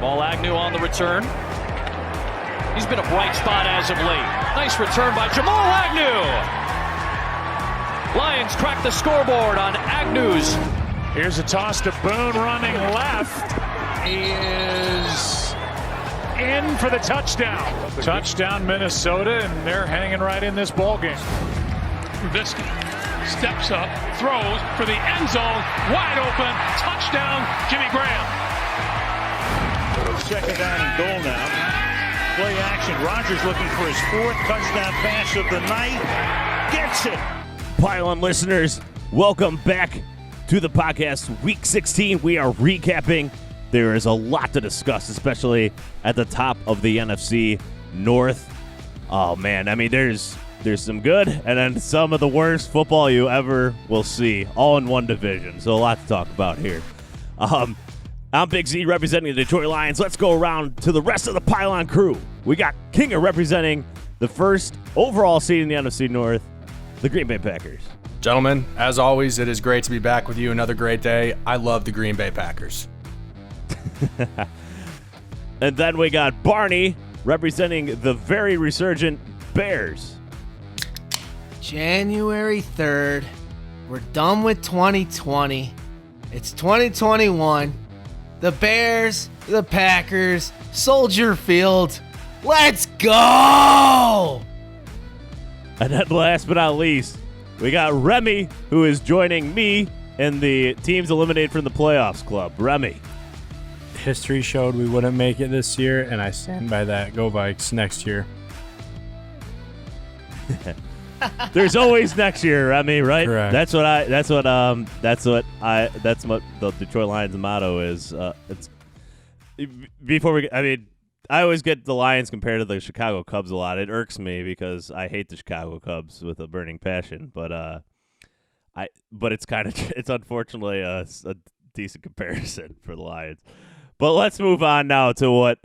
Ball Agnew on the return. He's been a bright spot as of late. Nice return by Jamal Agnew. Lions crack the scoreboard on Agnew's. Here's a toss to Boone running left. He is in for the touchdown. Touchdown Minnesota, and they're hanging right in this ballgame. Trubisky steps up, throws for the end zone, wide open, touchdown, Jimmy Graham. Second down and goal now. Play action. Rodgers looking for his fourth touchdown pass of the night. Gets it. Pylon listeners, welcome back to the podcast. Week 16, we are recapping. There is a lot to discuss, especially at the top of the NFC North. Oh, man, I mean, there's some good and then some of the worst football you ever will see, all in one division. So a lot to talk about here. I'm Big Z representing the Detroit Lions. Let's go around to the rest of the Pylon crew. We got Kinger representing the first overall seed in the NFC North, the Green Bay Packers. Gentlemen, as always, it is great to be back with you. Another great day. I love the Green Bay Packers. And then we got Barney representing the very resurgent Bears. January 3rd. We're done with 2020. It's 2021. The Bears, the Packers, Soldier Field. Let's go! And then last but not least, we got Remy, who is joining me in the teams eliminated from the playoffs club. Remy. History showed we wouldn't make it this year, and I stand by that. Go Vikes next year. There's always next year, Remy, right? Correct. That's what the Detroit Lions motto is. I always get the Lions compared to the Chicago Cubs a lot. It irks me because I hate the Chicago Cubs with a burning passion, but it's unfortunately a decent comparison for the Lions. But let's move on now to what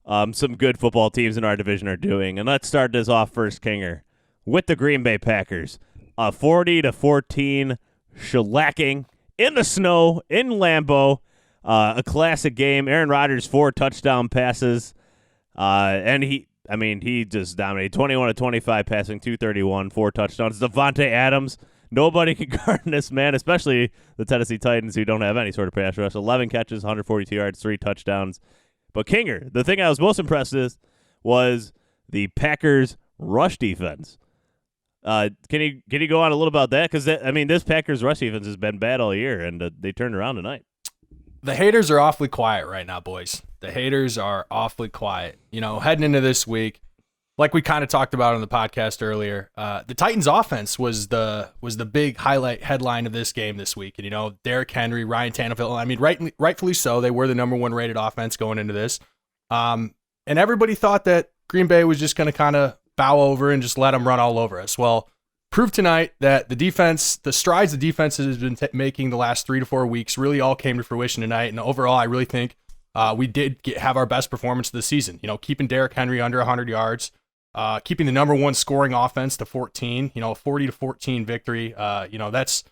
some good football teams in our division are doing, and let's start this off first, Kinger, with the Green Bay Packers. 40-14 shellacking in the snow in Lambeau. A classic game. Aaron Rodgers, 4 touchdown passes. And he just dominated. 21-25 passing, 231, 4 touchdowns. Devontae Adams, nobody can guard this man, especially the Tennessee Titans, who don't have any sort of pass rush. 11 catches, 142 yards, 3 touchdowns. But Kinger, the thing I was most impressed with was the Packers' rush defense. Can you go on a little about that? Because this Packers rush defense has been bad all year, and they turned around tonight. The haters are awfully quiet right now, boys. The haters are awfully quiet. You know, heading into this week, like we kind of talked about on the podcast earlier, the Titans' offense was the big headline of this game this week. And, you know, Derrick Henry, Ryan Tannehill, rightfully so. They were the number 1 rated offense going into this. And everybody thought that Green Bay was just going to kind of bow over and just let them run all over us. Well, proved tonight that the strides the defense has been making the last 3 to 4 weeks really all came to fruition tonight. And overall, I really think we did have our best performance of the season. You know, keeping Derrick Henry under 100 yards, keeping the number 1 scoring offense to 14. You know, a 40-14 victory. You know, that's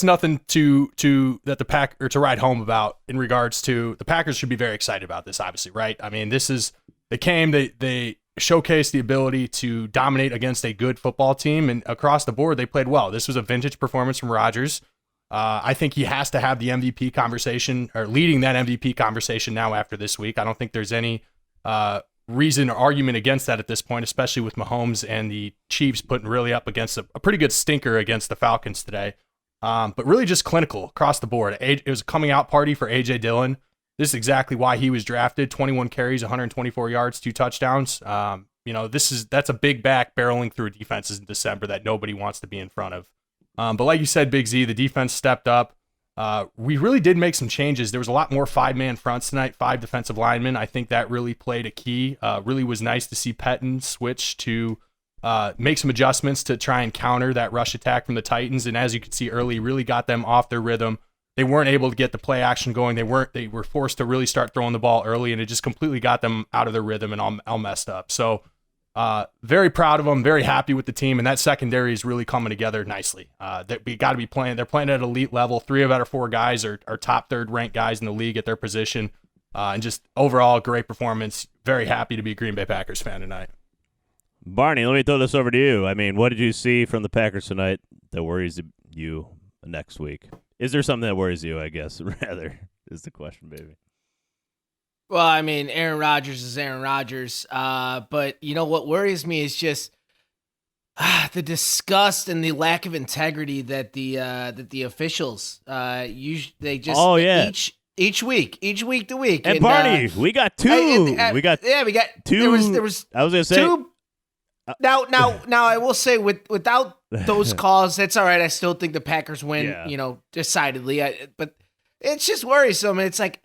nothing to write home about in regards to the Packers. Should be very excited about this, obviously, right? I mean, they showcased the ability to dominate against a good football team, and across the board, they played well. This was a vintage performance from Rodgers. I think he has to have the MVP conversation, or leading that MVP conversation now after this week. I don't think there's any reason or argument against that at this point, especially with Mahomes and the Chiefs putting really up against a pretty good stinker against the Falcons today. But really just clinical across the board. It was a coming out party for A.J. Dillon. This is exactly why he was drafted. 21 carries, 124 yards, 2 touchdowns. You know, that's a big back barreling through defenses in December that nobody wants to be in front of. But like you said, Big Z, the defense stepped up. We really did make some changes. There was a lot more 5-man fronts tonight, 5 defensive linemen. I think that really played a key. Really was nice to see Pettin switch to make some adjustments to try and counter that rush attack from the Titans. And as you could see early, really got them off their rhythm. They weren't able to get the play action going. They were forced to really start throwing the ball early, and it just completely got them out of their rhythm and all messed up. So very proud of them, very happy with the team, and that secondary is really coming together nicely. We got to be playing. They're playing at elite level. 3 out of 4 guys are top 3rd ranked guys in the league at their position. and just overall great performance. Very happy to be a Green Bay Packers fan tonight. Barney, let me throw this over to you. I mean, what did you see from the Packers tonight that worries you next week? Is there something that worries you, I guess, rather, is the question, baby. Well, I mean, Aaron Rodgers is Aaron Rodgers. But you know what worries me is just the disgust and the lack of integrity that the officials they just each week to week. And Barney, we got two. We got two. There was. I was gonna say two. Now, I will say without those calls, that's all right. I still think the Packers win. Yeah. Decidedly. But it's just worrisome. It's like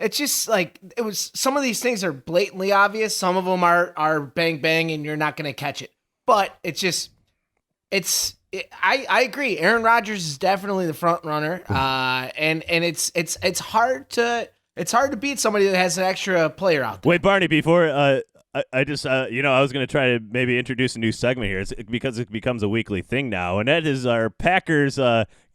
it's just like it was. Some of these things are blatantly obvious. Some of them are bang bang, and you're not going to catch it. But it's just I agree. Aaron Rodgers is definitely the front runner. And it's hard to beat somebody that has an extra player out there. Wait, Barney, before I just I was going to try to maybe introduce a new segment here. It's because it becomes a weekly thing now, and that is our Packers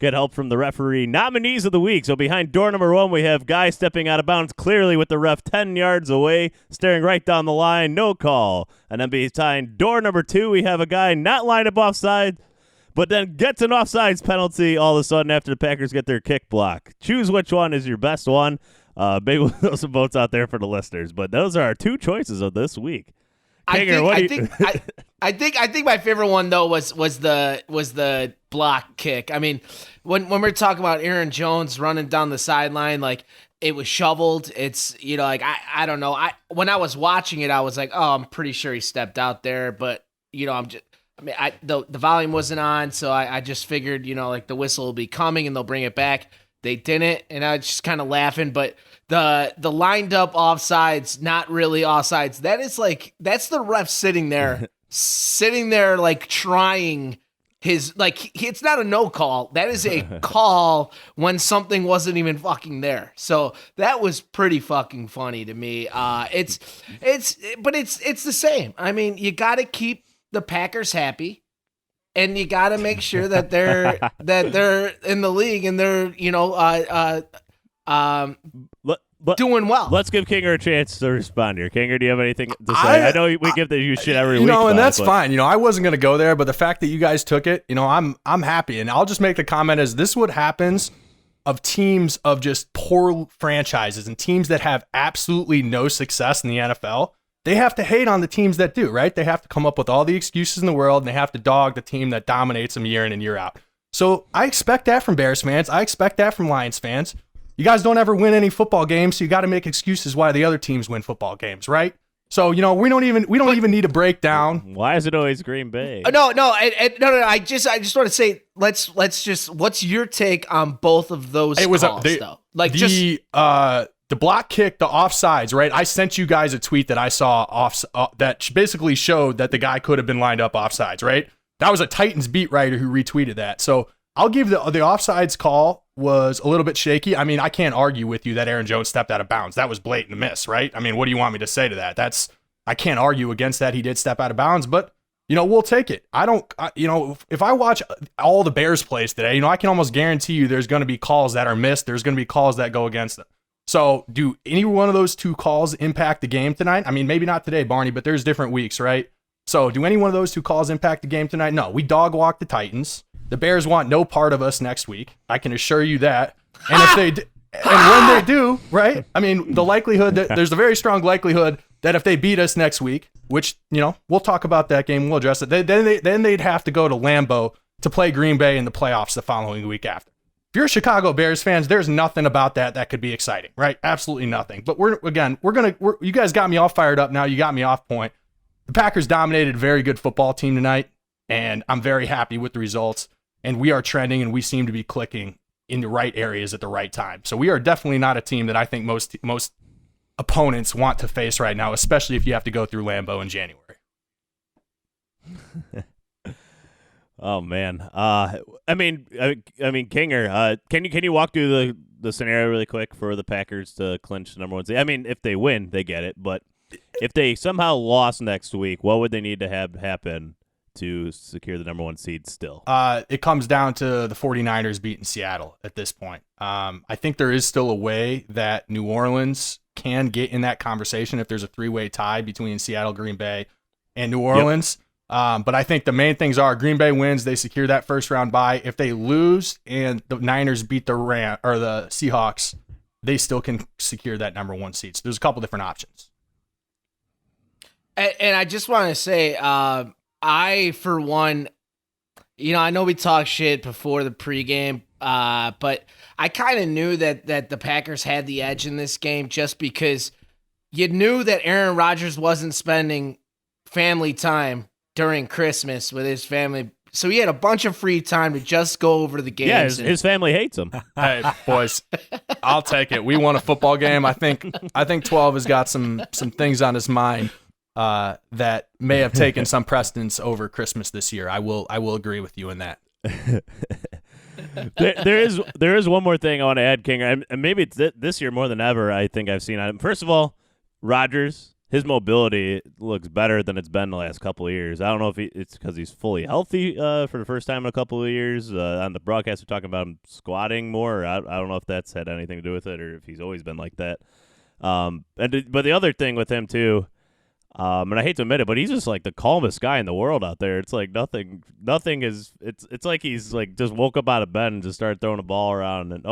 get help from the referee nominees of the week. So behind door number 1, we have guy stepping out of bounds clearly with the ref 10 yards away, staring right down the line, no call. And then behind door number 2, we have a guy not lined up offside, but then gets an offsides penalty all of a sudden after the Packers get their kick block. Choose which one is your best one. Maybe we'll throw some votes out there for the listeners, but those are our 2 choices of this week. Kinger, I think my favorite one though was the block kick. I mean, when we're talking about Aaron Jones running down the sideline, like it was shoveled. It's like I don't know. When I was watching it, I was like, oh, I'm pretty sure he stepped out there, but the volume wasn't on, so I just figured like the whistle will be coming and they'll bring it back. They didn't, and I was just kind of laughing. But the lined up offsides, not really offsides. That's the ref sitting there like trying his it's not a no call. That is a call when something wasn't even fucking there. So that was pretty fucking funny to me. It's the same. I mean, you got to keep the Packers happy. And you got to make sure that they're in the league and they're doing well. Let's give Kinger a chance to respond here. Kinger, do you have anything to say? I know we give you shit every week, and that's fine. I wasn't gonna go there, but the fact that you guys took it, I'm happy, and I'll just make the comment as this: what happens of teams of just poor franchises and teams that have absolutely no success in the NFL. They have to hate on the teams that do, right? They have to come up with all the excuses in the world, and they have to dog the team that dominates them year in and year out. So I expect that from Bears fans. I expect that from Lions fans. You guys don't ever win any football games, so you got to make excuses why the other teams win football games, right? So we don't even need to break down. Why is it always Green Bay? No. I just want to say let's just. What's your take on both of those calls, though? The block kick, the offsides, right? I sent you guys a tweet that I saw that basically showed that the guy could have been lined up offsides, right? That was a Titans beat writer who retweeted that. So I'll give the offsides call was a little bit shaky. I mean, I can't argue with you that Aaron Jones stepped out of bounds. That was blatant miss, right? I mean, what do you want me to say to that? I can't argue against that. He did step out of bounds, but we'll take it. If I watch all the Bears plays today, I can almost guarantee you there's going to be calls that are missed. There's going to be calls that go against them. So do any one of those 2 calls impact the game tonight? I mean, maybe not today, Barney, but there's different weeks, right? So do any one of those 2 calls impact the game tonight? No, we dog walk the Titans. The Bears want no part of us next week. I can assure you that. And when they do, right? I mean, the likelihood that there's a very strong likelihood that if they beat us next week, which, we'll talk about that game, we'll address it. Then they'd have to go to Lambeau to play Green Bay in the playoffs the following week after. If you're Chicago Bears fans, there's nothing about that could be exciting, right? Absolutely nothing. But you guys got me all fired up now. You got me off point. The Packers dominated a very good football team tonight, and I'm very happy with the results. And we are trending, and we seem to be clicking in the right areas at the right time. So we are definitely not a team that I think most opponents want to face right now, especially if you have to go through Lambeau in January. Oh man, I mean, Kinger, can you walk through the scenario really quick for the Packers to clinch the number 1 seed? I mean, if they win, they get it, but if they somehow lost next week, what would they need to have happen to secure the number 1 seed still? It comes down to the 49ers beating Seattle at this point. I think there is still a way that New Orleans can get in that conversation if there's a 3-way tie between Seattle, Green Bay, and New Orleans. But I think the main things are Green Bay wins, they secure that first round bye. If they lose and the Niners beat the Seahawks, they still can secure that number 1 seed. So there's a couple different options. And I just want to say, I, for one, I know we talked shit before the pregame, but I kind of knew that the Packers had the edge in this game just because you knew that Aaron Rodgers wasn't spending family time during Christmas with his family. So he had a bunch of free time to just go over the games. Yeah, his family hates him. Hey, boys, I'll take it. We won a football game. I think 12 has got some things on his mind that may have taken some precedence over Christmas this year. I will agree with you in that. there is one more thing I want to add, King, and maybe it's this year more than ever. I think I've seen on him. First of all, Rodgers, his mobility looks better than it's been the last couple of years. I don't know if it's because he's fully healthy for the first time in a couple of years. On the broadcast, we're talking about him squatting more. I don't know if that's had anything to do with it or if he's always been like that. But the other thing with him too, and I hate to admit it, but he's just like the calmest guy in the world out there. It's like nothing is. It's like he's like just woke up out of bed and just started throwing a ball around, and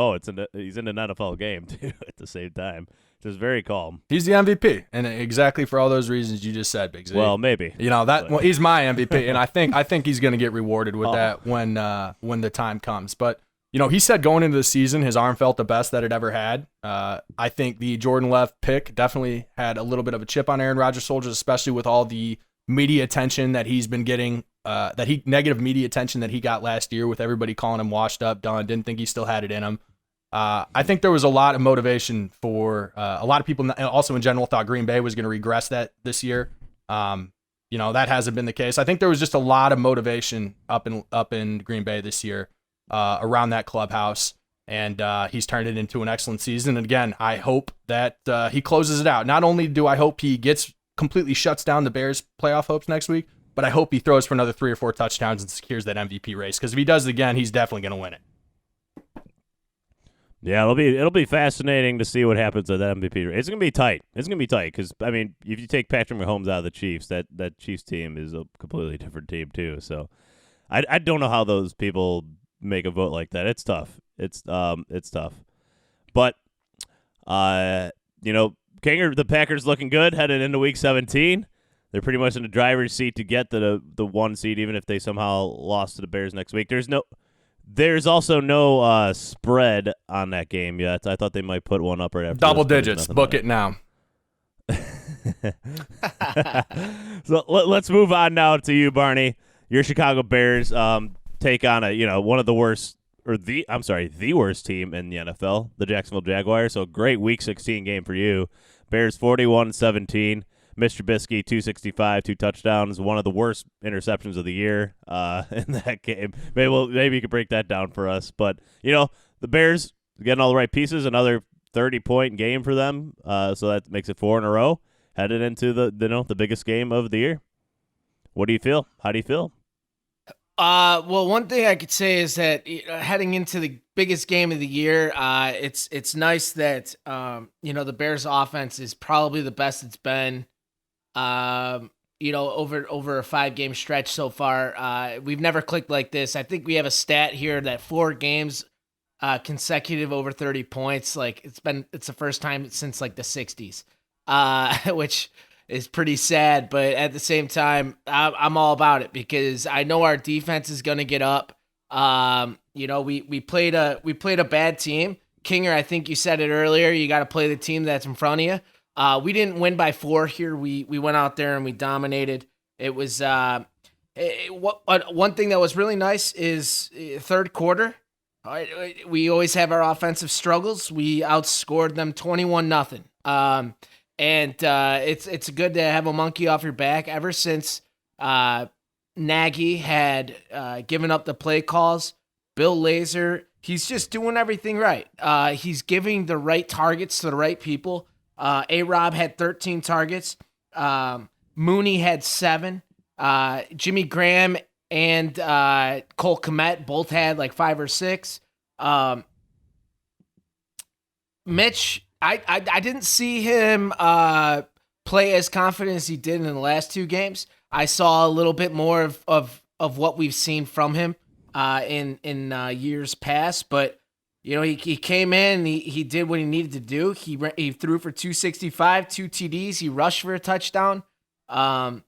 he's in an NFL game too at the same time. Just very calm. He's the MVP, and exactly for all those reasons you just said, Big Z. Well, maybe he's my MVP, and I think he's going to get rewarded with that when the time comes. But he said going into the season, his arm felt the best that it ever had. I think the Jordan Love pick definitely had a little bit of a chip on Aaron Rodgers' shoulders, especially with all the media attention that he's been getting. Negative media attention that he got last year with everybody calling him washed up, done, didn't think he still had it in him. I think there was a lot of motivation for a lot of people. Also, in general, thought Green Bay was going to regress that this year. That hasn't been the case. I think there was just a lot of motivation up in Green Bay this year around that clubhouse, and he's turned it into an excellent season. And again, I hope that he closes it out. Not only do I hope he completely shuts down the Bears' playoff hopes next week, but I hope he throws for another 3 or 4 touchdowns and secures that MVP race. Because if he does it again, he's definitely going to win it. Yeah, it'll be fascinating to see what happens at that MVP race. It's gonna be tight. Because if you take Patrick Mahomes out of the Chiefs, that Chiefs team is a completely different team too. So I don't know how those people make a vote like that. It's tough. It's tough. But Kinger, the Packers looking good headed into Week 17. They're pretty much in the driver's seat to get the 1 seed, even if they somehow lost to the Bears next week. There's also no spread on that game yet. I thought they might put one up right after. Double digits. Book it now. So let's move on now to you, Barney. Your Chicago Bears take on one of the worst, the worst team in the NFL, the Jacksonville Jaguars. So great Week 16 game for you. Bears 41-17. Mr. Trubisky, 265, 2 touchdowns, one of the worst interceptions of the year in that game. Maybe you could break that down for us. But, the Bears getting all the right pieces, another 30-point game for them. So that makes it 4 in a row, headed into the biggest game of the year. What do you feel? How do you feel? Well, one thing I could say is that heading into the biggest game of the year, it's nice that, the Bears offense is probably the best it's been over a 5-game stretch so far. We've never clicked like this. I think we have a stat here that 4 games consecutive over 30 points. Like it's the first time since like the 60s, which is pretty sad. But at the same time, I'm all about it because I know our defense is going to get up. We played a bad team. Kinger, I think you said it earlier. You got to play the team that's in front of you. We didn't win by 4 here. We went out there and we dominated. It was one thing that was really nice is third quarter. We always have our offensive struggles. We outscored them 21-0. It's good to have a monkey off your back. Ever since Nagy had given up the play calls, Bill Lazor, he's just doing everything right. He's giving the right targets to the right people. A-Rob had 13 targets. Mooney had 7. Jimmy Graham and Cole Kmet both had like 5 or 6. Mitch, I didn't see him play as confident as he did in the last 2 games. I saw a little bit more of what we've seen from him in years past, but he came in, he did what he needed to do. He threw for 265, 2 TDs, he rushed for a touchdown. I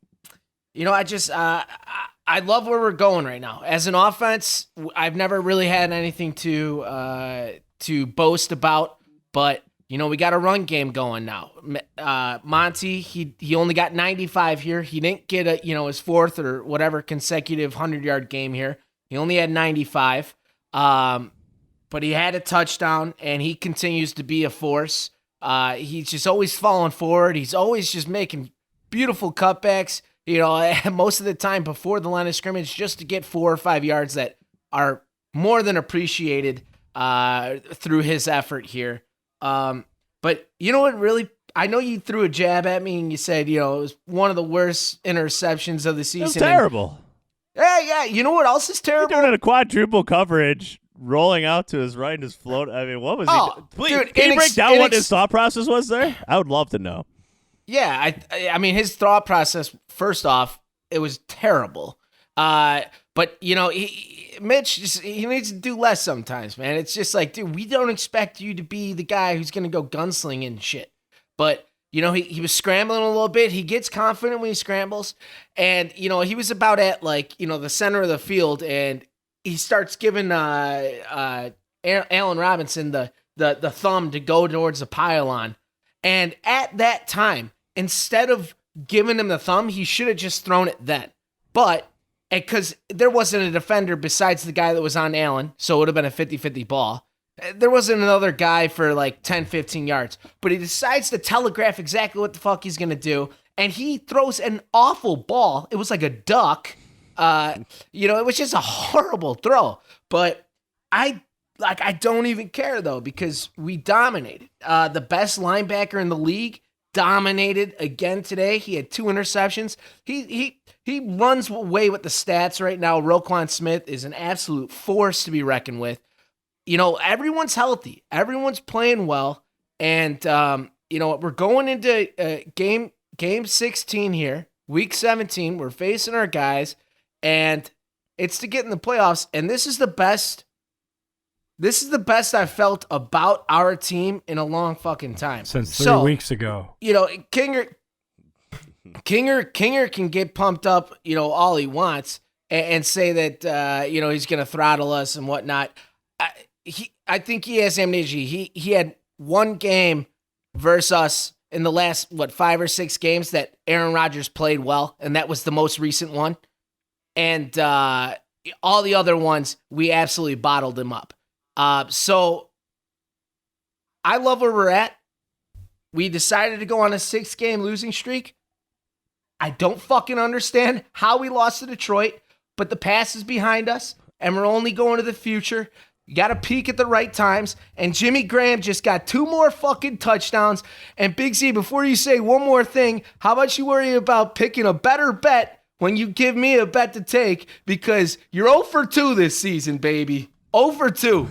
love where we're going right now. As an offense, I've never really had anything to boast about, but we got a run game going now. Monty, he only got 95 here. He didn't get his 4th or whatever consecutive 100-yard game here. He only had 95. But he had a touchdown, and he continues to be a force. He's just always falling forward. He's always just making beautiful cutbacks, most of the time before the line of scrimmage, just to get 4 or 5 yards that are more than appreciated through his effort here. But you know what really, I know you threw a jab at me and you said, it was one of the worst interceptions of the season. It was terrible. Yeah. You know what else is terrible? You're doing a quadruple coverage, rolling out to his right and just float. I mean, what was he? Please, dude, can you break down what his thought process was there? I would love to know. Yeah, I mean, his thought process, first off, it was terrible. But, Mitch, he needs to do less sometimes, man. It's just like, dude, we don't expect you to be the guy who's going to go gunslinging and shit. But, he was scrambling a little bit. He gets confident when he scrambles. And, he was about at, the center of the field, and he starts giving Allen Robinson the thumb to go towards the pylon. And at that time, instead of giving him the thumb, he should have just thrown it then. But because there wasn't a defender besides the guy that was on Allen, so it would have been a 50-50 ball. There wasn't another guy for 10, 15 yards. But he decides to telegraph exactly what the fuck he's going to do. And he throws an awful ball. It was like a duck. It was just a horrible throw. But I don't even care, though, because we dominated. The best linebacker in the league dominated again today. He had 2 interceptions. He runs away with the stats right now. Roquan Smith is an absolute force to be reckoned with. Everyone's healthy. Everyone's playing well. And, we're going into game 16 here, week 17. We're facing our guys, and it's to get in the playoffs. And this is the best I've felt about our team in a long fucking time. Since 3 weeks ago. Kinger can get pumped up, all he wants and say that, he's going to throttle us and whatnot. I think he has amnesia. He had one game versus us in the last, 5 or 6 games that Aaron Rodgers played well, and that was the most recent one. And all the other ones, we absolutely bottled him up. So I love where we're at. We decided to go on a 6-game losing streak. I don't fucking understand how we lost to Detroit, but the past is behind us, and we're only going to the future. You got to peak at the right times, and Jimmy Graham just got 2 more fucking touchdowns. And Big Z, before you say one more thing, how about you worry about picking a better bet when you give me a bet to take, because you're 0 for 2 this season, baby. 0 for 2.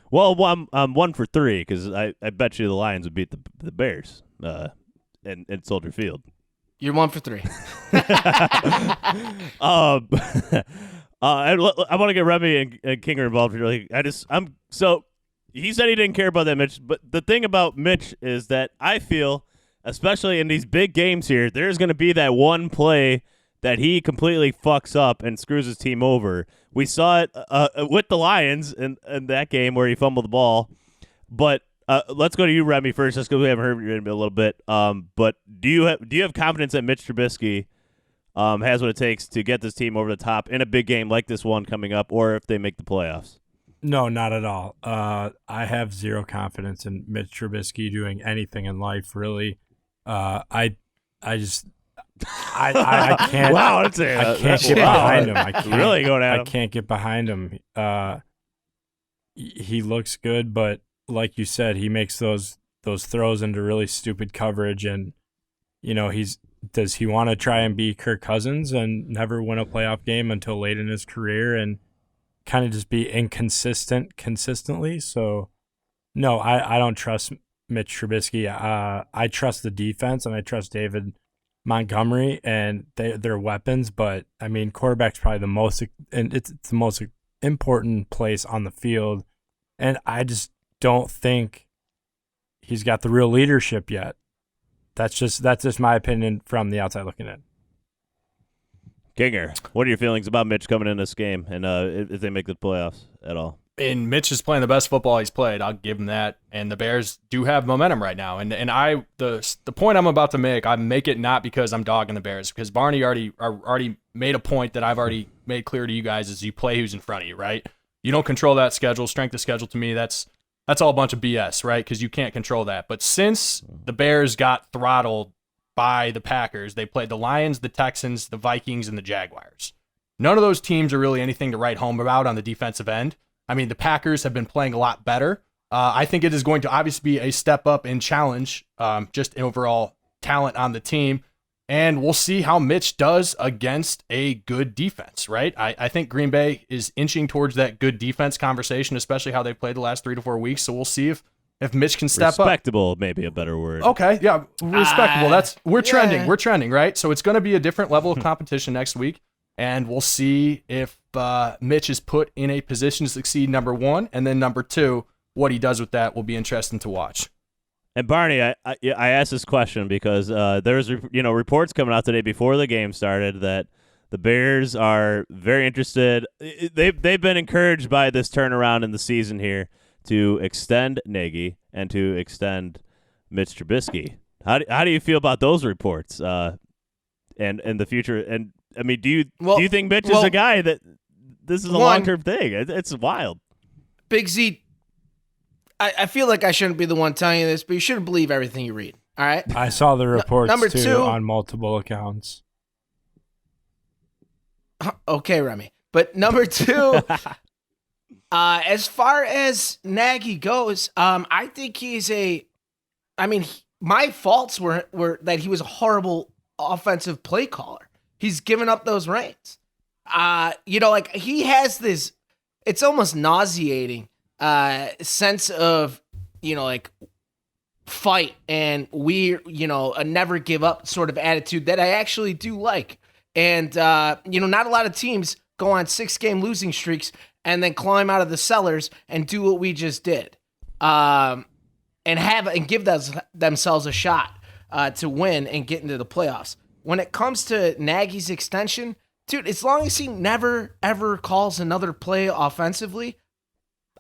Well, I'm 1 for 3 because I bet you the Lions would beat the Bears in Soldier Field. You're 1 for 3. I want to get Remy and Kinger involved. Really, so he said he didn't care about that Mitch, but the thing about Mitch is that I feel, especially in these big games here, there's going to be that one play that he completely fucks up and screws his team over. We saw it with the Lions in that game where he fumbled the ball. But let's go to you, Remy, first, just because we haven't heard you in a little bit. But do you have confidence that Mitch Trubisky has what it takes to get this team over the top in a big game like this one coming up, or if they make the playoffs? No, not at all. I have zero confidence in Mitch Trubisky doing anything in life, really. I can't. Wow, I can't get behind him. I can't really going at him. I can't get behind him. He looks good, but like you said, he makes those throws into really stupid coverage, and he's does he want to try and be Kirk Cousins and never win a playoff game until late in his career and kind of just be inconsistent consistently? So, no, I don't trust Mitch Trubisky. I trust the defense and I trust David Montgomery and their weapons. But, I mean, quarterback's probably the most – and it's the most important place on the field. And I just don't think he's got the real leadership yet. That's just my opinion from the outside looking in. Kinger, what are your feelings about Mitch coming in this game and if they make the playoffs at all? And Mitch is playing the best football he's played. I'll give him that. And the Bears do have momentum right now. And the point I'm about to make, I make it not because I'm dogging the Bears, because Barney already made a point that I've already made clear to you guys, is you play who's in front of you, right? You don't control that schedule. Strength of schedule to me, that's all a bunch of BS, right? Because you can't control that. But since the Bears got throttled by the Packers, they played the Lions, the Texans, the Vikings, and the Jaguars. None of those teams are really anything to write home about on the defensive end. I mean, the Packers have been playing a lot better. I think it is going to obviously be a step up in challenge, just overall talent on the team. And we'll see how Mitch does against a good defense, right? I think Green Bay is inching towards that good defense conversation, especially how they've played the last 3 to 4 weeks. So we'll see if Mitch can step up. Respectable, maybe a better word. Okay, yeah, respectable. We're trending. We're trending, right? So it's going to be a different level of competition next week, and we'll see if Mitch is put in a position to succeed, number one, and then number two, what he does with that will be interesting to watch. And Barney, I asked this question because there's reports coming out today before the game started that the Bears are very interested. They've been encouraged by this turnaround in the season here to extend Nagy and to extend Mitch Trubisky. How do you feel about those reports and the future? And I mean, do you think Mitch is a guy that this is a long-term thing? It's wild. Big Z, I feel like I shouldn't be the one telling you this, but you shouldn't believe everything you read. All right. I saw the reports number too two, on multiple accounts. Okay, Remy. But number two, as far as Nagy goes, I think my faults were that he was a horrible offensive play caller. He's given up those reins. He has this, it's almost nauseating sense of, fight and a never give up sort of attitude that I actually do like. And, not a lot of teams go on 6-game losing streaks and then climb out of the cellars and do what we just did. And give themselves a shot to win and get into the playoffs. When it comes to Nagy's extension, dude, as long as he never, ever calls another play offensively,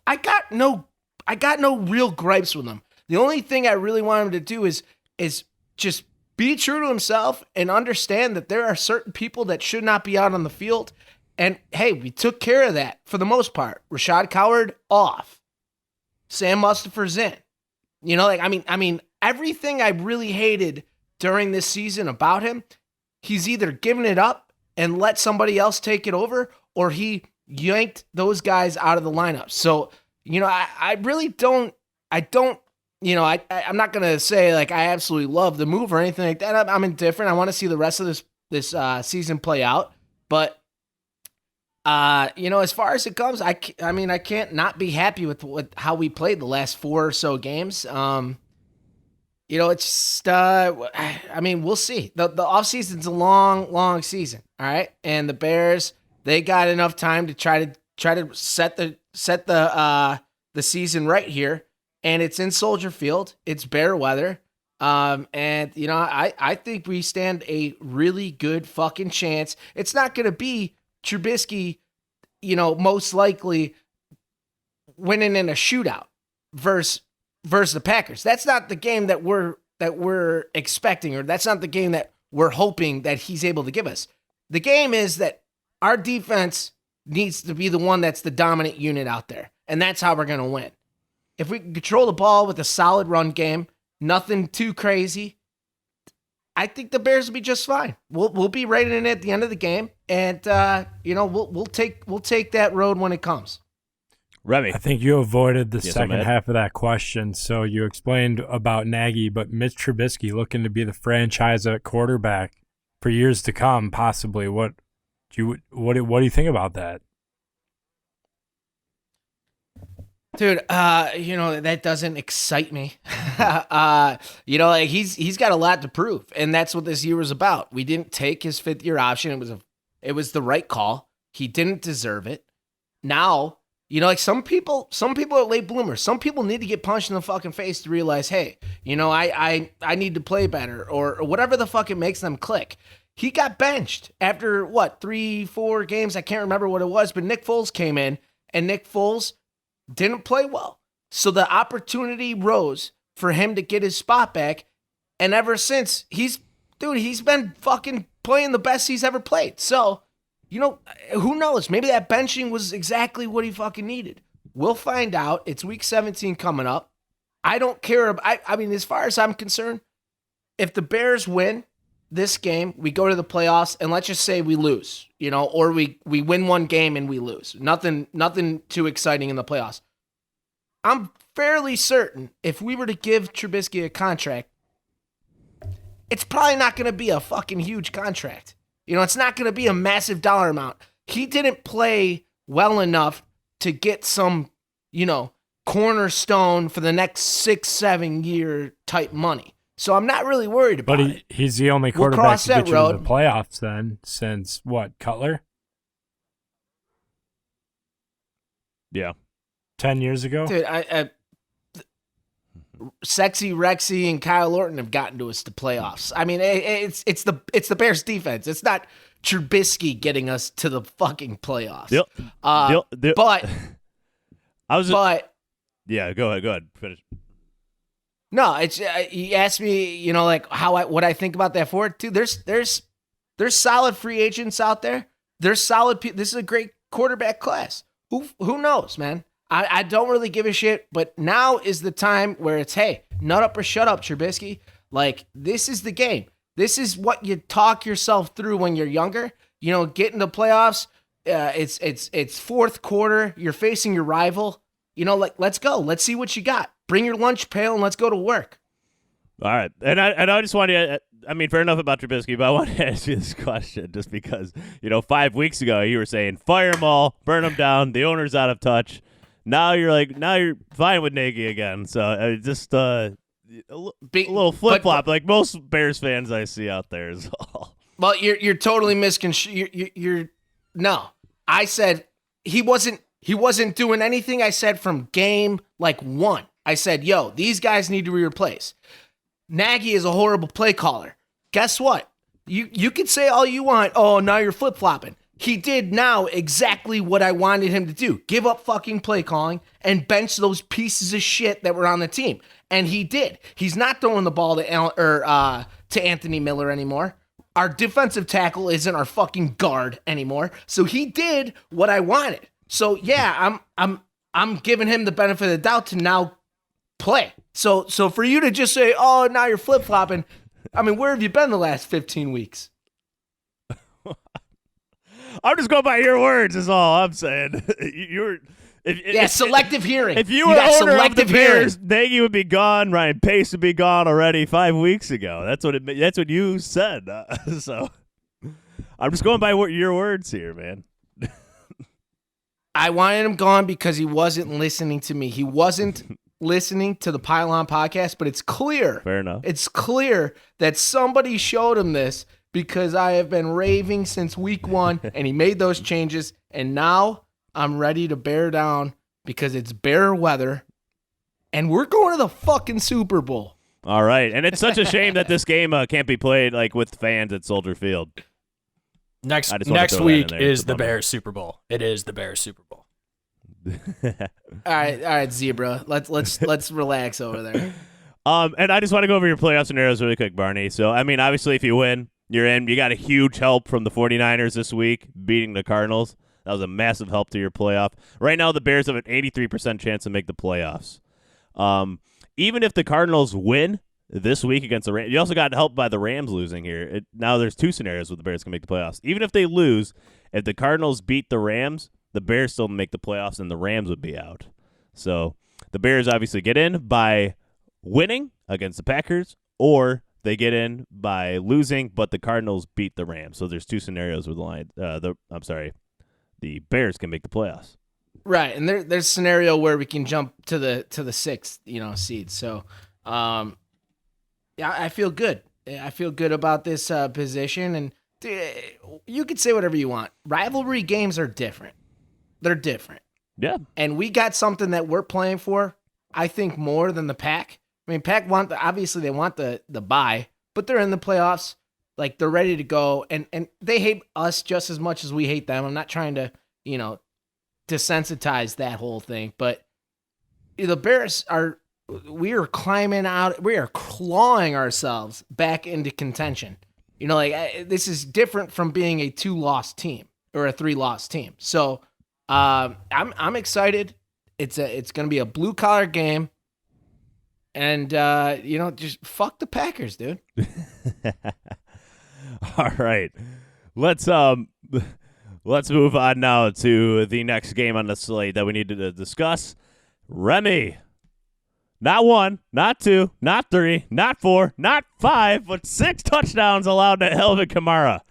I got no real gripes with him. The only thing I really want him to do is just be true to himself and understand that there are certain people that should not be out on the field. And hey, we took care of that for the most part. Rashad Coward off. Sam Mustipher's in. Everything I really hated during this season about him, he's either given it up and let somebody else take it over, or he yanked those guys out of the lineup. So, I really don't, I'm not going to say like I absolutely love the move or anything like that. I'm indifferent. I want to see the rest of this season play out. But, as far as it comes, I can't not be happy with how we played the last 4 or so games. It's just, we'll see. The offseason's a long, long season, all right? And the Bears, they got enough time to try to set the season right here. And it's in Soldier Field. It's bear weather. I think we stand a really good fucking chance. It's not going to be Trubisky, most likely winning in a shootout versus the Packers. That's not the game that we're expecting, or that's not the game that we're hoping that he's able to give us. The game is that our defense needs to be the one that's the dominant unit out there, and that's how we're going to win. If we can control the ball with a solid run game, nothing too crazy, I think the Bears will be just fine. We'll be right in it at the end of the game, and we'll take that road when it comes. Remy. I think you avoided the Yes, second Ahmed. half of that question. So you explained about Nagy, but Mitch Trubisky looking to be the franchise at quarterback for years to come, possibly. What do you think about that? Dude, that doesn't excite me. Like he's got a lot to prove, and that's what this year was about. We didn't take his 5th-year option. It was the right call. He didn't deserve it. Now, like some people are late bloomers. Some people need to get punched in the fucking face to realize, hey, I need to play better or whatever the fuck it makes them click. He got benched after 3-4 games. I can't remember what it was, but Nick Foles came in, and Nick Foles didn't play well. So the opportunity rose for him to get his spot back. And ever since, he's been fucking playing the best he's ever played. So, who knows? Maybe that benching was exactly what he fucking needed. We'll find out. It's week 17 coming up. I don't care. I mean, as far as I'm concerned, if the Bears win this game, we go to the playoffs, and let's just say we lose, or we win one game and we lose. Nothing too exciting in the playoffs. I'm fairly certain if we were to give Trubisky a contract, it's probably not going to be a fucking huge contract. It's not going to be a massive dollar amount. He didn't play well enough to get some, cornerstone for the next 6-7 year type money. So I'm not really worried about it. But he's the only quarterback to get you to the playoffs then since, Cutler? Yeah. 10 years ago? Dude, Sexy Rexy and Kyle Orton have gotten to us to playoffs. I mean, it's the Bears defense. It's not Trubisky getting us to the fucking playoffs. Yep. But yeah, go ahead, finish. No, it's you asked me, what I think about that forward too. There's solid free agents out there. There's solid. This is a great quarterback class. Who knows, man? I don't really give a shit. But now is the time where it's, hey, nut up or shut up, Trubisky. Like, this is the game. This is what you talk yourself through when you're younger. Get in the playoffs. It's fourth quarter. You're facing your rival. Let's go. Let's see what you got. Bring your lunch pail and let's go to work. All right. And I just wanted to, fair enough about Trubisky, but I want to ask you this question just because, 5 weeks ago you were saying fire them all, burn them down, the owner's out of touch. Now you're fine with Nagy again. So just a little flip-flop like most Bears fans I see out there is all. Well, you're totally misconstrued. No. I said he wasn't doing anything. I said from game 1. I said, yo, these guys need to be replaced. Nagy is a horrible play caller. Guess what? You could say all you want. Oh, now you're flip-flopping. He did now exactly what I wanted him to do. Give up fucking play calling and bench those pieces of shit that were on the team. And he did. He's not throwing the ball to Anthony Miller anymore. Our defensive tackle isn't our fucking guard anymore. So he did what I wanted. So yeah, I'm giving him the benefit of the doubt to now play. So for you to just say, oh, now you're flip-flopping, where have you been the last 15 weeks? I'm just going by your words is all I'm saying. Selective hearing. If you were owner of the Bears, Nagy would be gone. Ryan Pace would be gone already 5 weeks ago. That's what you said. So I'm just going by your words here, man. I wanted him gone because he wasn't listening to me. He wasn't listening to the Pylon podcast, but it's clear. Fair enough. It's clear that somebody showed him this because I have been raving since week 1, and he made those changes, and now I'm ready to bear down because it's bear weather, and we're going to the fucking Super Bowl. All right, and it's such a shame that this game can't be played with fans at Soldier Field. Next week is the Bears Super Bowl. It is the Bears Super Bowl. All right, Zebra. Let's relax over there. And I just want to go over your playoff scenarios really quick, Barney. So, obviously, if you win, you're in. You got a huge help from the 49ers this week, beating the Cardinals. That was a massive help to your playoff. Right now, the Bears have an 83% chance to make the playoffs. Even if the Cardinals win this week against the Rams, you also got helped by the Rams losing here. Now there's 2 scenarios where the Bears can make the playoffs. Even if they lose, if the Cardinals beat the Rams, the Bears still make the playoffs and the Rams would be out. So the Bears obviously get in by winning against the Packers, or they get in by losing, but the Cardinals beat the Rams. So there's two scenarios where the Bears can make the playoffs. Right, and there's a scenario where we can jump to the sixth, seed. So, yeah, I feel good. I feel good about this position, and you could say whatever you want. Rivalry games are different. They're different. Yeah, and we got something that we're playing for. I think more than the Pack. I mean, Pack obviously they want the bye, but they're in the playoffs. Like, they're ready to go, and they hate us just as much as we hate them. I'm not trying to desensitize that whole thing, but the Bears we are climbing out, we are clawing ourselves back into contention. This is different from being a 2-loss team or a 3-loss team. So I'm excited. It's going to be a blue collar game, and just fuck the Packers, dude. All right, let's move on now to the next game on the slate that we need to discuss. Remy, not 1, not 2, not 3, not 4, not 5, but 6 touchdowns allowed to Alvin Kamara.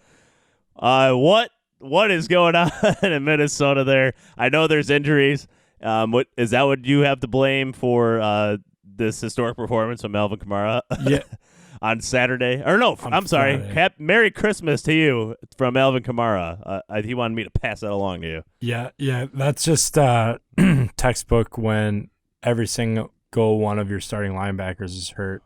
What is going on in Minnesota there? I know there's injuries. What is that? What you have to blame for this historic performance from Alvin Kamara? Yeah. On Saturday, or no, I'm sorry. Merry Christmas to you from Alvin Kamara. He wanted me to pass that along to you. Yeah, that's just textbook when every single one of your starting linebackers is hurt.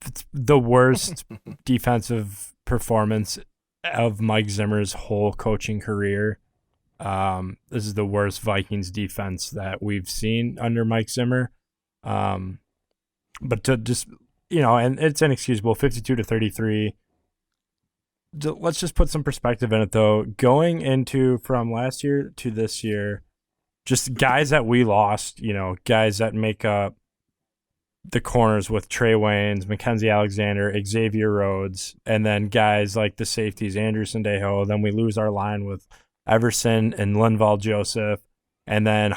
It's the worst defensive performance of Mike Zimmer's whole coaching career. This is the worst Vikings defense that we've seen under Mike Zimmer. But to just, and it's inexcusable, 52-33. Let's just put some perspective in it, though. Going into from last year to this year, just guys that we lost, guys that make up the corners with Trey Waynes, Mackenzie Alexander, Xavier Rhodes, and then guys like the safeties, Andrew Sandejo. Then we lose our line with Everson and Linval Joseph. And then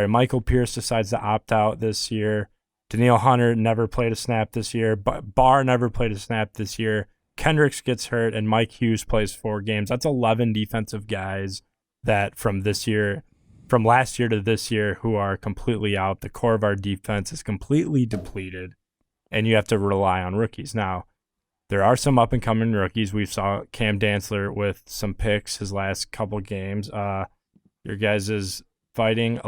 Michael Pierce decides to opt out this year. Danielle Hunter never played a snap this year. Barr never played a snap this year. Kendricks gets hurt, and Mike Hughes plays 4 games. That's 11 defensive guys that from last year to this year who are completely out. The core of our defense is completely depleted, and you have to rely on rookies. Now, there are some up-and-coming rookies. We saw Cam Dantzler with some picks his last couple games. Your guys is fighting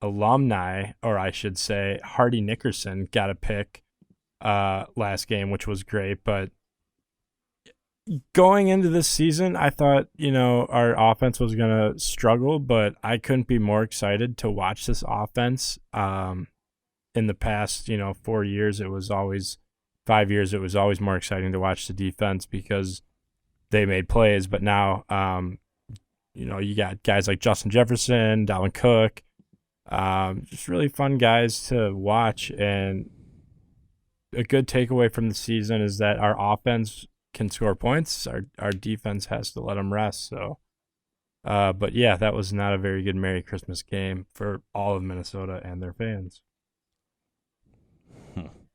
alumni, or I should say Hardy Nickerson got a pick last game, which was great. But going into this season, I thought, our offense was going to struggle, but I couldn't be more excited to watch this offense. In the past, 4 years, 5 years, it was always more exciting to watch the defense because they made plays. But now, you got guys like Justin Jefferson, Dalvin Cook, just really fun guys to watch. And a good takeaway from the season is that our offense can score points. Our defense has to let them rest. So, but yeah, that was not a very good Merry Christmas game for all of Minnesota and their fans.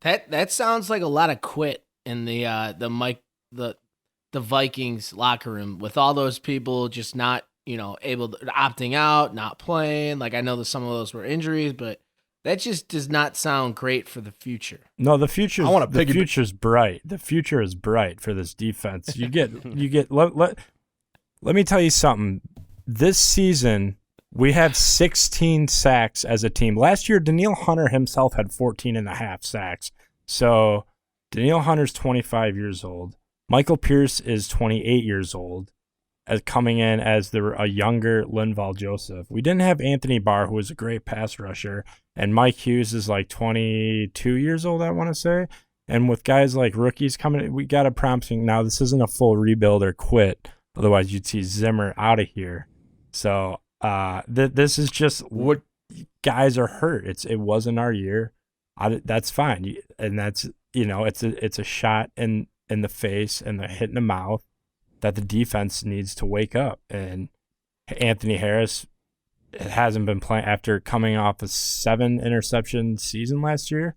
That sounds like a lot of quit in the Vikings locker room with all those people just not able to opting out, not playing. Like, I know that some of those were injuries, but that just does not sound great for the future. No, the future's bright. The future is bright for this defense. Let me tell you something. This season, we have 16 sacks as a team. Last year, Danielle Hunter himself had 14.5 sacks. So Danielle Hunter's 25 years old. Michael Pierce is 28 years old, as coming in as a younger Linval Joseph. We didn't have Anthony Barr, who was a great pass rusher, and Mike Hughes is like 22 years old, I want to say. And with guys like rookies coming in, we got a promising. Now, this isn't a full rebuild or quit. Otherwise, you'd see Zimmer out of here. So this is just what guys are hurt. It wasn't our year. That's fine, and that's it's a shot in the face and the hit in the mouth that the defense needs to wake up. And Anthony Harris hasn't been playing after coming off a 7 interception season last year.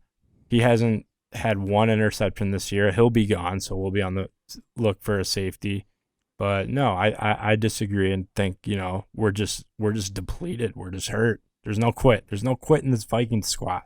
He hasn't had 1 interception this year. He'll be gone, so we'll be on the look for a safety. But no, I disagree and think, we're just depleted. We're just hurt. There's no quit. There's no quit in this Vikings squad.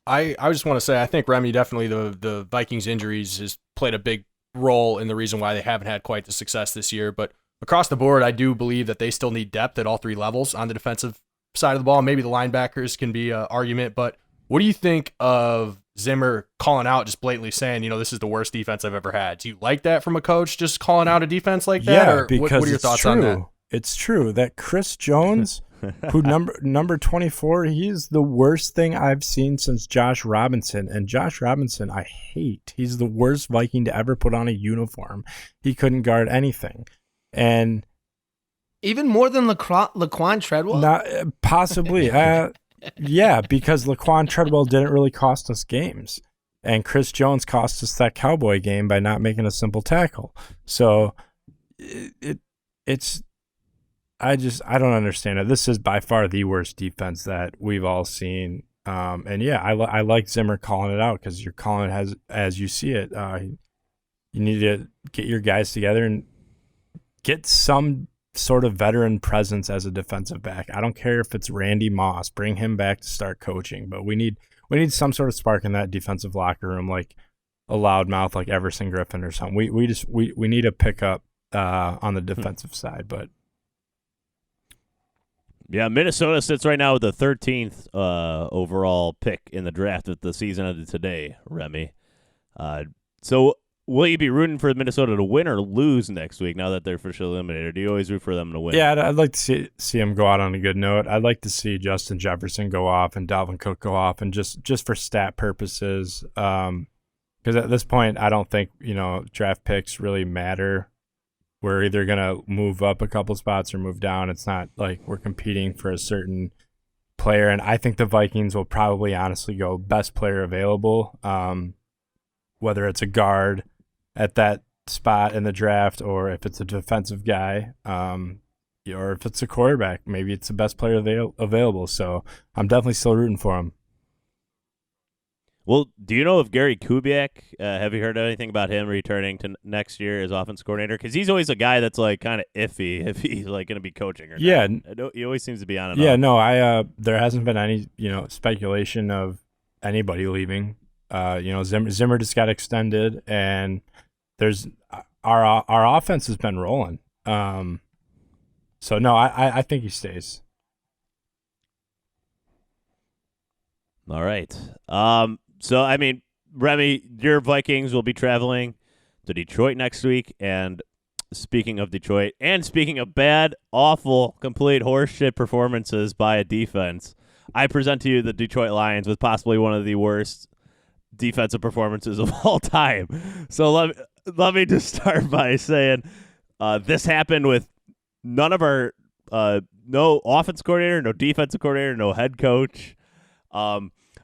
I just want to say I think Remy definitely the Vikings injuries has played a big role in the reason why they haven't had quite the success this year. But across the board, I do believe that they still need depth at all 3 levels on the defensive side of the ball. Maybe the linebackers can be an argument, but what do you think of Zimmer calling out, just blatantly saying, this is the worst defense I've ever had? Do you like that from a coach, just calling out a defense like that? Yeah, or because what are your thoughts on that? It's true that Chris Jones, who number 24, he's the worst thing I've seen since Josh Robinson. And Josh Robinson, I hate. He's the worst Viking to ever put on a uniform. He couldn't guard anything. And even more than Laquan Treadwell? Not, possibly. Yeah, because Laquan Treadwell didn't really cost us games. And Chris Jones cost us that Cowboy game by not making a simple tackle. So I don't understand it. This is by far the worst defense that we've all seen. And yeah, I like Zimmer calling it out because you're calling it as you see it. You need to get your guys together and get some sort of veteran presence as a defensive back. I don't care if it's Randy Moss, bring him back to start coaching, but we need some sort of spark in that defensive locker room, like a loudmouth like Everson Griffin or something. We need a pickup on the defensive side, but yeah, Minnesota sits right now with the 13th overall pick in the draft at the season ended today, Remy. So will you be rooting for Minnesota to win or lose next week now that they're officially eliminated? Or do you always root for them to win? Yeah, I'd like to see them go out on a good note. I'd like to see Justin Jefferson go off and Dalvin Cook go off, and just for stat purposes. Because at this point, I don't think draft picks really matter. We're either going to move up a couple spots or move down. It's not like we're competing for a certain player. And I think the Vikings will probably honestly go best player available, whether it's a guard at that spot in the draft or if it's a defensive guy, or if it's a quarterback. Maybe it's the best player available. So I'm definitely still rooting for him. Well, do you know if Gary Kubiak, have you heard anything about him returning to next year as offense coordinator? Because he's always a guy that's like kind of iffy if he's like going to be coaching or yeah. not. He always seems to be on and yeah, off. no, there hasn't been any, speculation of anybody leaving. Zimmer just got extended, and there's our offense has been rolling. So no, I think he stays. All right. So, I mean, Remy, your Vikings will be traveling to Detroit next week. And speaking of Detroit, and speaking of bad, awful, complete horseshit performances by a defense, I present to you the Detroit Lions with possibly one of the worst defensive performances of all time. So let me just start by saying this happened with none of our no offense coordinator, no defensive coordinator, no head coach.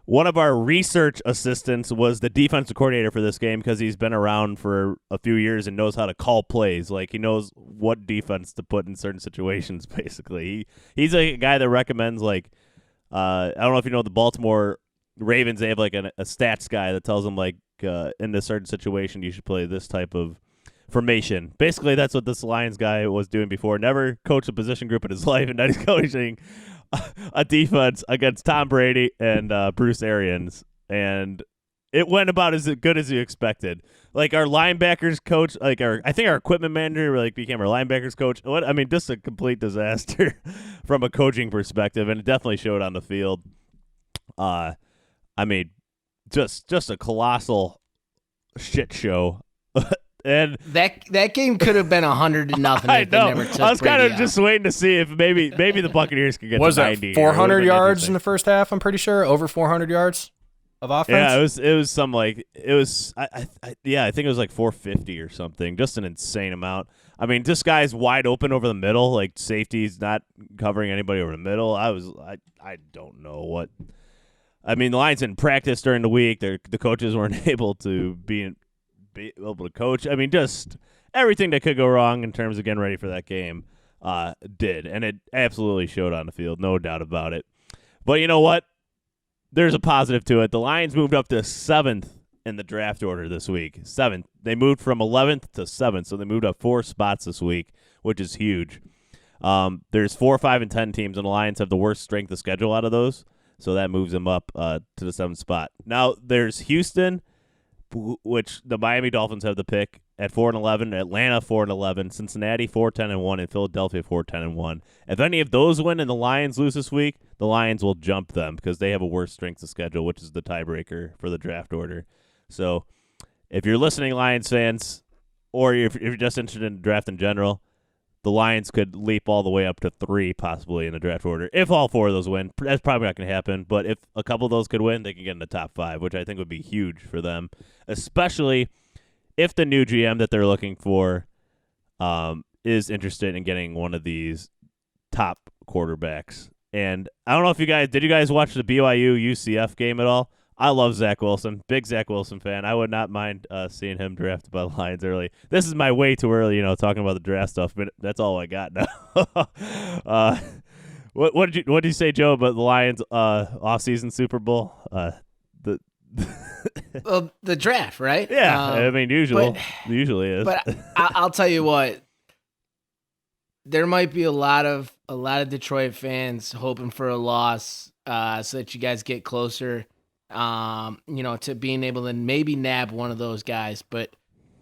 One of our research assistants was the defensive coordinator for this game because he's been around for a few years and knows how to call plays. Like, he knows what defense to put in certain situations, basically. He's a guy that recommends, like, I don't know if you know the Baltimore Ravens, they have, like, a stats guy that tells them, like, in a certain situation you should play this type of formation. Basically, that's what this Lions guy was doing before. Never coached a position group in his life, and now he's coaching a defense against Tom Brady and Bruce Arians, and it went about as good as you expected. Like, our linebackers coach, like I think our equipment manager, like, became our linebackers coach. Just a complete disaster from a coaching perspective, and it definitely showed on the field. Just a colossal shit show. And that game could have been 100-0. I know. I was kind of just waiting to see if maybe the Buccaneers could get was to that 90. 400 yards in the first half? I'm pretty sure over 400 yards of offense. Yeah, it was some like it was. I think it was like 450 or something. Just an insane amount. I mean, this guy's wide open over the middle. Like, safety's not covering anybody over the middle. I don't know what. I mean, the Lions didn't practice during the week. The coaches weren't able to be able to coach. I mean, just everything that could go wrong in terms of getting ready for that game did, and it absolutely showed on the field, no doubt about it. But you know what? There's a positive to it. The Lions moved up to 7th in the draft order this week. 7th. They moved from 11th to 7th, so they moved up 4 spots this week, which is huge. There's 4, 5, and 10 teams, and the Lions have the worst strength of schedule out of those, so that moves them up to the 7th spot. Now, there's Houston, which the Miami Dolphins have the pick at 4-11, Atlanta 4-11, Cincinnati 4-10-1, and Philadelphia 4-10-1. If any of those win and the Lions lose this week, the Lions will jump them because they have a worse strength of schedule, which is the tiebreaker for the draft order. So if you're listening, Lions fans, or if you're just interested in the draft in general, the Lions could leap all the way up to 3 possibly in the draft order. If all 4 of those win, that's probably not going to happen. But if a couple of those could win, they can get in the top 5, which I think would be huge for them, especially if the new GM that they're looking for is interested in getting one of these top quarterbacks. And I don't know if did you guys watch the BYU UCF game at all? I love Zach Wilson. Big Zach Wilson fan. I would not mind seeing him drafted by the Lions early. This is my way too early, talking about the draft stuff, but that's all I got now. What did you say, Joe, about the Lions offseason Super Bowl? Well, the draft, right? Yeah, I mean, usually is. But I'll tell you what, there might be a lot of Detroit fans hoping for a loss so that you guys get closer. To being able to maybe nab one of those guys, but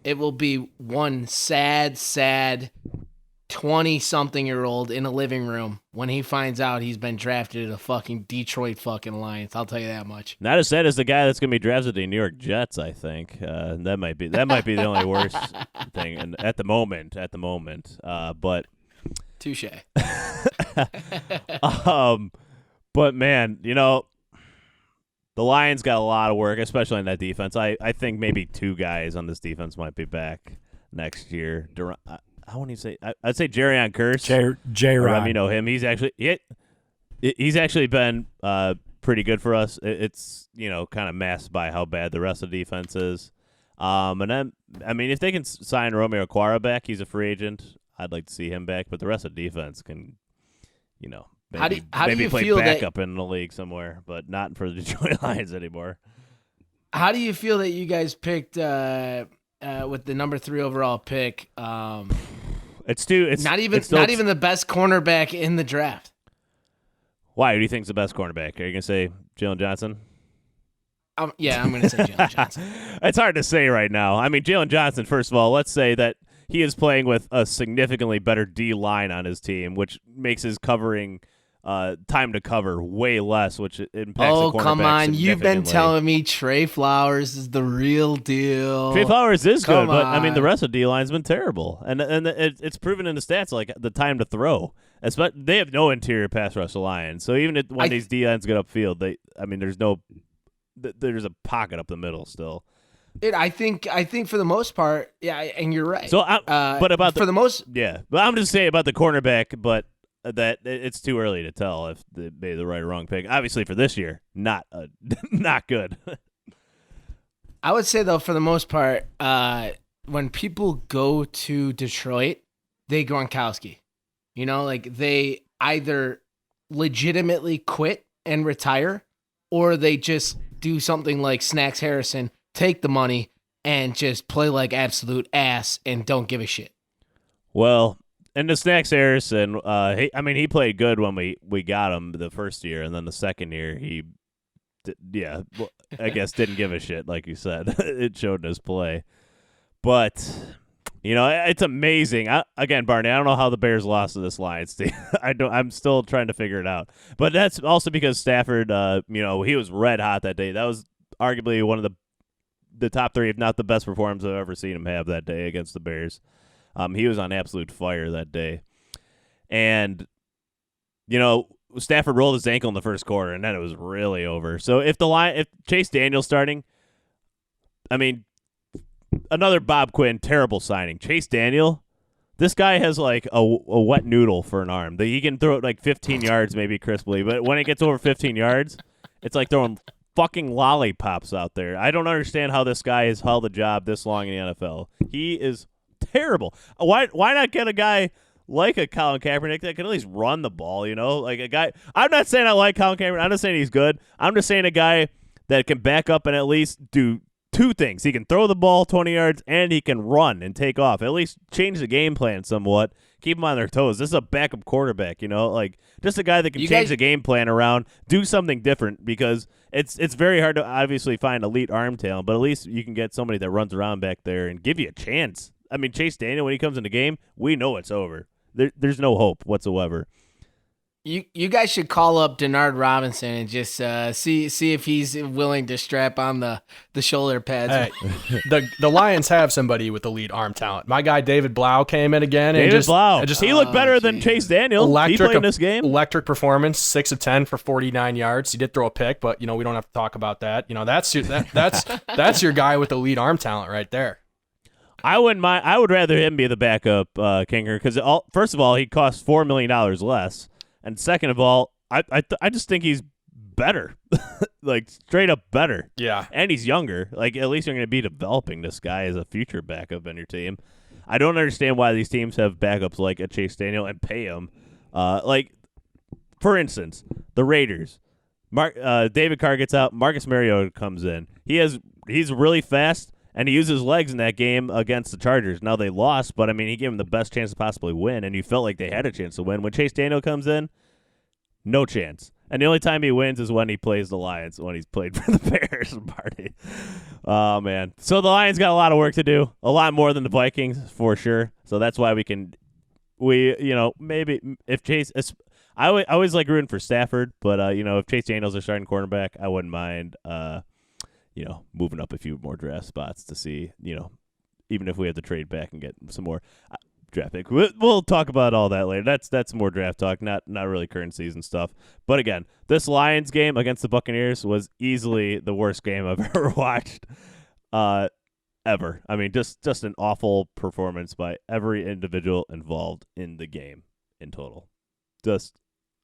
it will be one sad 20-something-year-old in a living room when he finds out he's been drafted at a fucking Detroit fucking Lions. I'll tell you that much. Not as sad as the guy that's going to be drafted to the New York Jets, I think. That might be the only worst thing and at the moment. But touche. But man, the Lions got a lot of work, especially on that defense. I think maybe 2 guys on this defense might be back next year. I won't even say. I'd say Jerrion Kearse. Remy, know him. He's actually been pretty good for us. It's kind of masked by how bad the rest of the defense is. And then if they can sign Romeo Okwara back, he's a free agent. I'd like to see him back, but the rest of the defense can, Maybe how do you play feel backup in the league somewhere, but not for the Detroit Lions anymore. How do you feel that you guys picked with the number 3 overall pick? It's not even the best cornerback in the draft. Why? Who do you think's the best cornerback? Are you gonna say Jalen Johnson? Yeah, I'm gonna say Jalen Johnson. It's hard to say right now. Jalen Johnson. First of all, let's say that he is playing with a significantly better D line on his team, which makes his covering time to cover way less, which impacts the cornerback come on. You've been significantly. telling me Trey Flowers is the real deal. Trey Flowers is Come good, but on. the rest of the D-line's been terrible. And it's proven in the stats, like the time to throw. They have no interior pass rush Lions. So even when these D-lines get upfield, there's a pocket up the middle still. I think for the most part, yeah, and you're right. So, but about for the most, yeah. But I'm just saying about the cornerback, but that it's too early to tell if they made the right or wrong pick. Obviously, for this year, not good. I would say though, for the most part, when people go to Detroit, they Gronkowski. They either legitimately quit and retire, or they just do something like Snacks Harrison, take the money and just play like absolute ass and don't give a shit. Well, and the Snacks Harrison, he played good when we got him the first year, and then the second year I guess didn't give a shit, like you said. It showed in his play. But, it's amazing. Again, Barney, I don't know how the Bears lost to this Lions team. I'm still trying to figure it out. But that's also because Stafford, he was red hot that day. That was arguably one of the top 3, if not the best performance I've ever seen him have that day against the Bears. He was on absolute fire that day. And, Stafford rolled his ankle in the first quarter, and then it was really over. So if Chase Daniel's starting, another Bob Quinn, terrible signing. Chase Daniel, this guy has like a wet noodle for an arm. He can throw it like 15 yards maybe crisply, but when it gets over 15 yards, it's like throwing fucking lollipops out there. I don't understand how this guy has held a job this long in the NFL. He is terrible. Why not get a guy like a Colin Kaepernick that can at least run the ball, like a guy. I'm not saying I like Colin Kaepernick. I'm not saying he's good. I'm just saying a guy that can back up and at least do two things. He can throw the ball 20 yards and he can run and take off. At least change the game plan somewhat. Keep them on their toes. This is a backup quarterback, like just a guy that can change the game plan around, do something different, because it's very hard to obviously find elite arm talent, but at least you can get somebody that runs around back there and give you a chance. I mean, Chase Daniel, when he comes in the game, we know it's over. There's no hope whatsoever. You guys should call up Denard Robinson and just see if he's willing to strap on the shoulder pads. Hey, the Lions have somebody with elite arm talent. My guy David Blau came in again. Blau. He looked better than Chase Daniel. He played in this game. Electric performance, 6 of 10 for 49 yards. He did throw a pick, but we don't have to talk about that. That's your guy with elite arm talent right there. I wouldn't mind. I would rather him be the backup Kinger, because first of all, he costs $4 million less, and second of all, I just think he's better, like straight up better. Yeah, and he's younger. Like, at least you're going to be developing this guy as a future backup in your team. I don't understand why these teams have backups like a Chase Daniel and pay him. Like, for instance, the Raiders. David Carr gets out. Marcus Mariota comes in. He's really fast. And he used his legs in that game against the Chargers. Now they lost, but, I mean, he gave them the best chance to possibly win, and you felt like they had a chance to win. When Chase Daniel comes in, no chance. And the only time he wins is when he plays the Lions, when he's played for the Bears and Barney. Oh, man. So the Lions got a lot of work to do, a lot more than the Vikings, for sure. So that's why maybe if Chase – I always like rooting for Stafford, but, if Chase Daniel's our starting cornerback, I wouldn't mind moving up a few more draft spots to see, even if we have to trade back and get some more draft pick. We'll talk about all that later. That's more draft talk, not really current season stuff. But again, this Lions game against the Buccaneers was easily the worst game I've ever watched, ever. I mean, just an awful performance by every individual involved in the game in total. Just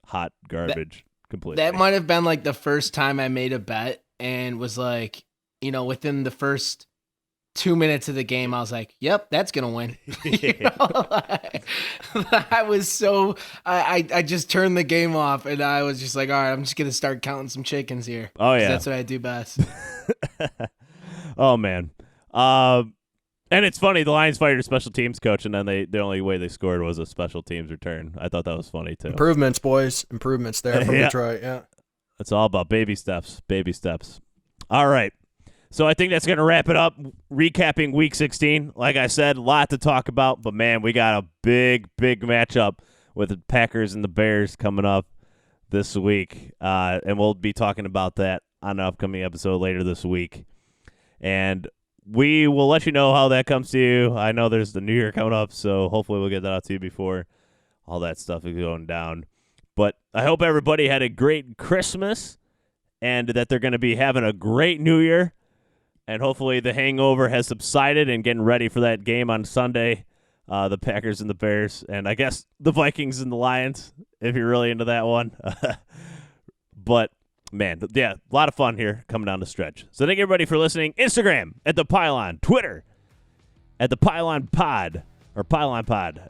hot garbage completely. That might have been like the first time I made a bet and was like, within the first 2 minutes of the game, I was like, yep, that's going to win. I was so, I just turned the game off and I was just like, all right, I'm just going to start counting some chickens here. Oh, yeah. That's what I do best. Oh, man. And it's funny, the Lions fired a special teams coach, and then the only way they scored was a special teams return. I thought that was funny, too. Improvements, boys. Improvements there from Detroit, yeah. It's all about baby steps. All right. So I think that's going to wrap it up. Recapping Week 16. Like I said, a lot to talk about. But, man, we got a big matchup with the Packers and the Bears coming up this week. And we'll be talking about that on an upcoming episode later this week. And we will let you know how that comes to you. I know there's the New Year coming up, so hopefully we'll get that out to you before all that stuff is going down. But I hope everybody had a great Christmas and that they're going to be having a great New Year. And hopefully the hangover has subsided and getting ready for that game on Sunday, the Packers and the Bears. And I guess the Vikings and the Lions, if you're really into that one. But, man, yeah, a lot of fun here coming down the stretch. So thank you, everybody, for listening. Instagram, at The Pylon. Twitter, at The Pylon Pod. Or Pylon Pod.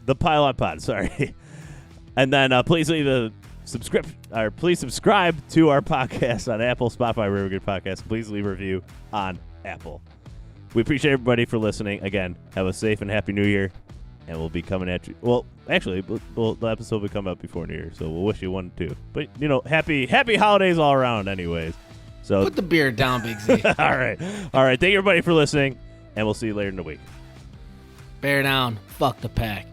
The Pylon Pod, sorry. And then please leave a please subscribe to our podcast on Apple, Spotify, wherever you get podcasts. Please leave a review on Apple. We appreciate everybody for listening. Again, have a safe and happy New Year, and we'll be coming at you. Well, actually, the episode will come out before New Year, so we'll wish you one too. But happy holidays all around, anyways. So put the beer down, Big Z. All right. Thank you, everybody, for listening, and we'll see you later in the week. Bear down. Fuck the pack.